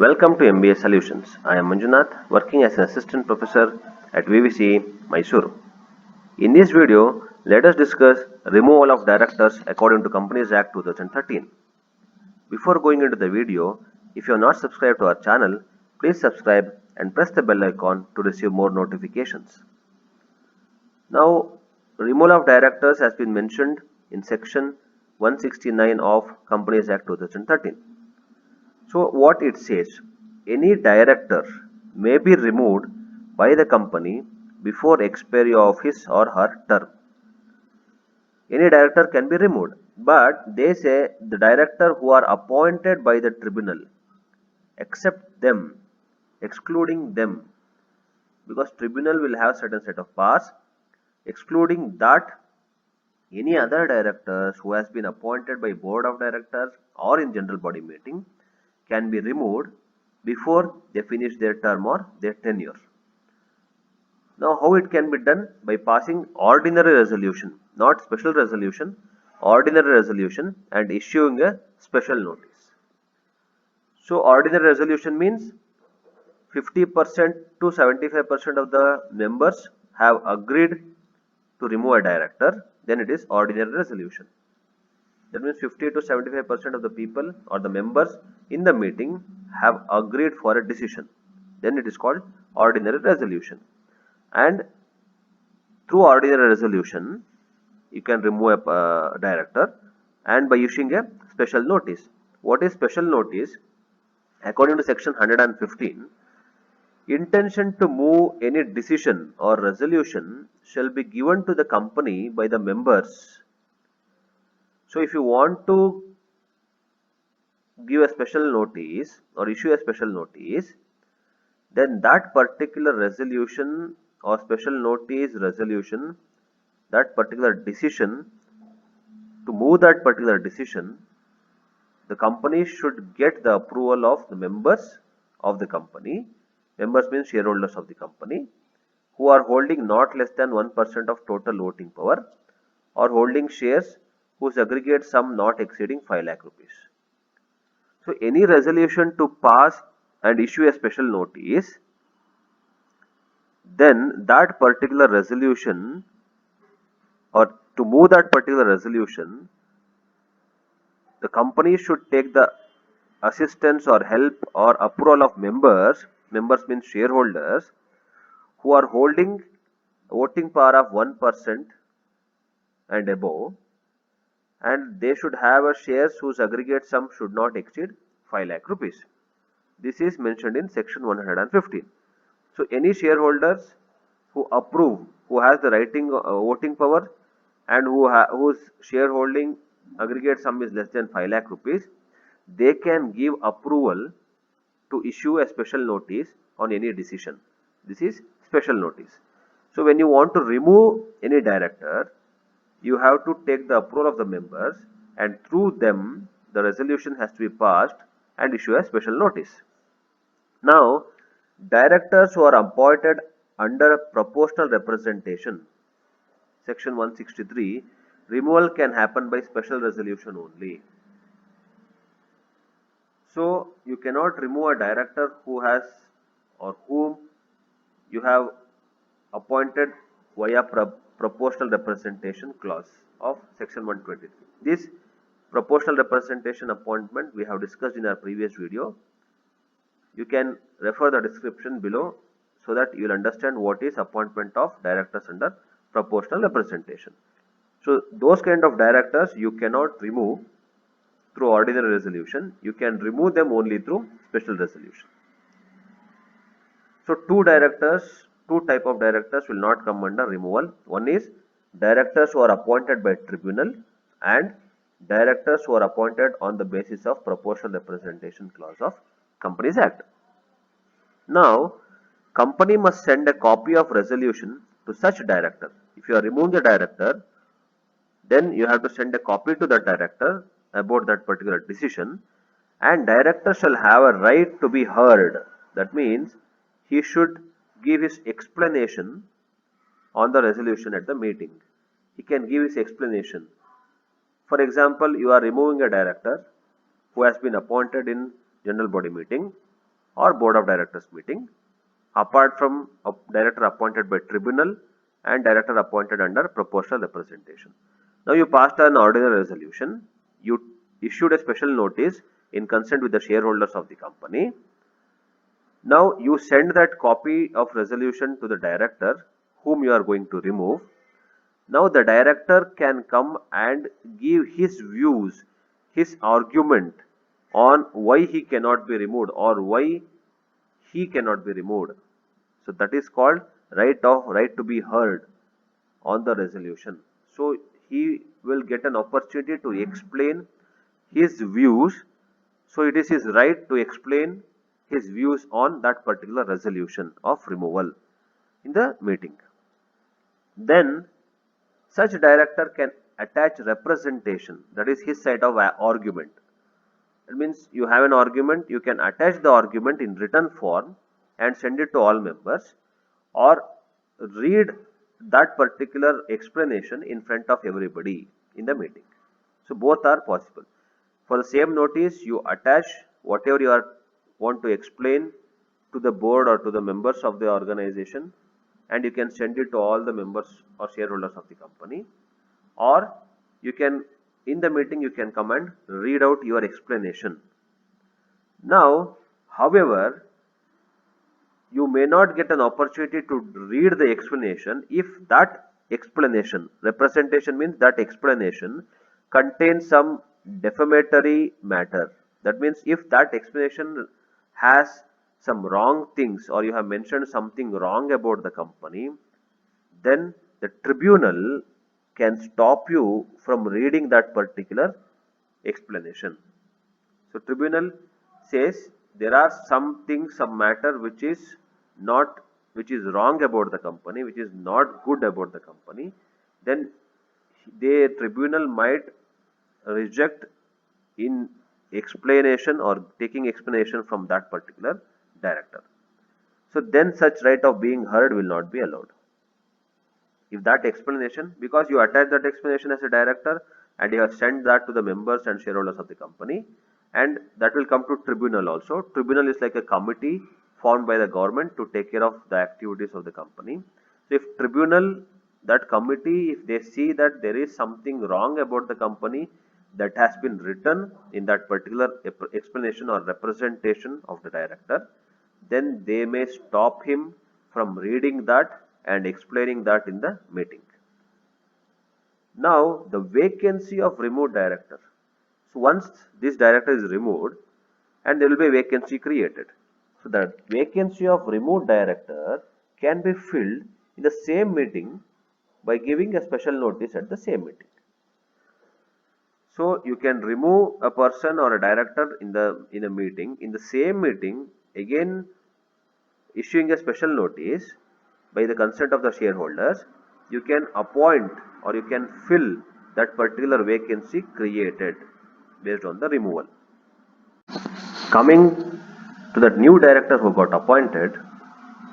Welcome to MBA Solutions. I am Manjunath, working as an assistant professor at VVC, Mysuru. In this video, let us discuss removal of directors according to Companies Act 2013. Before going into the video, if you are not subscribed to our channel, please subscribe and press the bell icon to receive more notifications. Now, removal of directors has been mentioned in section 169 of Companies Act 2013. So what it says, any director may be removed by the company before expiry of his or her term. Any director can be removed, but they say the director who are appointed by the tribunal, except them, excluding them, because tribunal will have certain set of powers, excluding that any other directors who has been appointed by board of directors or in general body meeting can be removed before they finish their term or their tenure. Now, how it can be done? By passing ordinary resolution, not special resolution, ordinary resolution and issuing a special notice. So, ordinary resolution means 50% to 75% of the members have agreed to remove a director, then it is ordinary resolution. That means 50 to 75% of the people or the members in the meeting have agreed for a decision. Then it is called ordinary resolution. And through ordinary resolution, you can remove a director and by issuing a special notice. What is special notice? According to section 115, intention to move any decision or resolution shall be given to the company by the members. So if you want to give a special notice or issue a special notice, then that particular resolution or special notice resolution, that particular decision, to move that particular decision, the company should get the approval of the members of the company. Members means shareholders of the company who are holding not less than 1% of total voting power or holding shares whose aggregate sum not exceeding 5 lakh rupees. So any resolution to pass and issue a special notice, then that particular resolution or to move that particular resolution, the company should take the assistance or help or approval of members means shareholders, who are holding voting power of 1% and above, and they should have a shares whose aggregate sum should not exceed 5 lakh rupees. This is mentioned in section 115. So any shareholders who approve, who has the voting power and whose shareholding aggregate sum is less than 5 lakh rupees, they can give approval to issue a special notice on any decision. This is special notice. So when you want to remove any director, you have to take the approval of the members and through them the resolution has to be passed and issue a special notice. Now, directors who are appointed under proportional representation, section 163, removal can happen by special resolution only. So you cannot remove a director who has or whom you have appointed via proportional representation clause of section 123. This proportional representation appointment we have discussed in our previous video. You can refer the description below so that you will understand what is appointment of directors under proportional representation. So those kind of directors you cannot remove through ordinary resolution. You can remove them only through special resolution. So two type of directors will not come under removal. One is directors who are appointed by tribunal and directors who are appointed on the basis of proportional representation clause of Companies Act. Now, company must send a copy of resolution to such director. If you are removing the director, then you have to send a copy to the director about that particular decision, and director shall have a right to be heard. That means he should give his explanation on the resolution at the meeting. He can give his explanation. For example, you are removing a director who has been appointed in general body meeting or board of directors meeting, apart from a director appointed by tribunal and director appointed under proportional representation. Now you passed an ordinary resolution, you issued a special notice in consent with the shareholders of the company. Now you send that copy of resolution to the director whom you are going to remove. Now the director can come and give his views, his argument on why he cannot be removed or why he cannot be removed. So that is called right to be heard on the resolution. So he will get an opportunity to explain his views. So it is his right to explain his views on that particular resolution of removal in the meeting. Then such director can attach representation, that is his side of argument. It means you have an argument, you can attach the argument in written form and send it to all members, or read that particular explanation in front of everybody in the meeting. So both are possible. For the same notice, you attach whatever you want to explain to the board or to the members of the organization, and you can send it to all the members or shareholders of the company, or you can, in the meeting, you can come and read out your explanation. Now, however, you may not get an opportunity to read the explanation if that explanation, representation means that explanation contains some defamatory matter. That means if that explanation has some wrong things or you have mentioned something wrong about the company, then the tribunal can stop you from reading that particular explanation. So tribunal says there are some things, some matter which is wrong about the company, which is not good about the company, then the tribunal might reject in explanation or taking explanation from that particular director. So then such right of being heard will not be allowed. If that explanation, because you attach that explanation as a director and you have sent that to the members and shareholders of the company, and that will come to tribunal also. Tribunal is like a committee formed by the government to take care of the activities of the company. So if tribunal, that committee, if they see that there is something wrong about the company that has been written in that particular explanation or representation of the director, then they may stop him from reading that and explaining that in the meeting. Now the vacancy of removed director. So once this director is removed, and there will be a vacancy created. So the vacancy of removed director can be filled in the same meeting by giving a special notice at the same meeting. So you can remove a person or a director in a meeting, in the same meeting, again issuing a special notice by the consent of the shareholders. You can appoint or you can fill that particular vacancy created based on the removal. Coming to that new director who got appointed,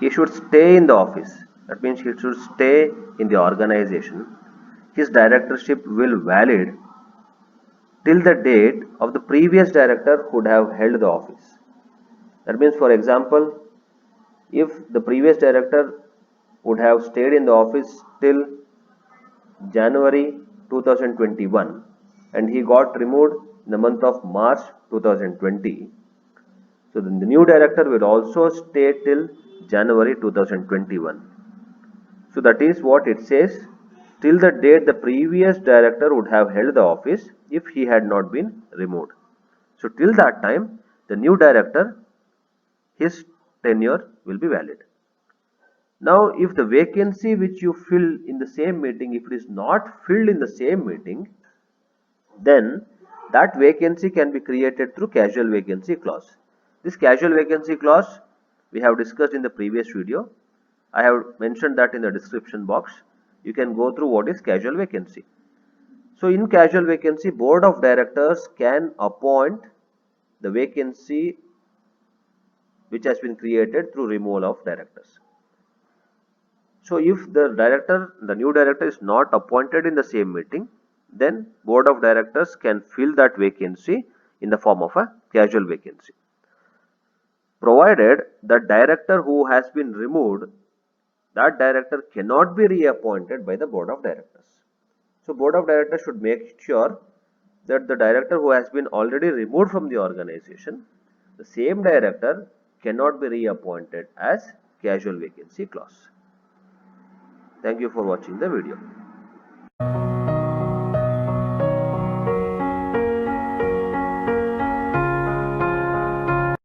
he should stay in the office. That means he should stay in the organization. His directorship will valid till the date of the previous director who would have held the office. That means, for example, if the previous director would have stayed in the office till January 2021 and he got removed in the month of March 2020, so then the new director will also stay till January 2021. So that is what it says, till the date the previous director would have held the office if he had not been removed. So till that time, the new director, his tenure will be valid. Now if the vacancy which you fill in the same meeting, if it is not filled in the same meeting, then that vacancy can be created through casual vacancy clause. This casual vacancy clause we have discussed in the previous video. I have mentioned that in the description box. You can go through what is casual vacancy. So in casual vacancy, board of directors can appoint the vacancy which has been created through removal of directors. So if the new director is not appointed in the same meeting, then board of directors can fill that vacancy in the form of a casual vacancy. provided the director who has been removed, that director cannot be reappointed by the board of directors. So board of directors should make sure that the director who has been already removed from the organization, the same director cannot be reappointed as casual vacancy clause. Thank you for watching the video.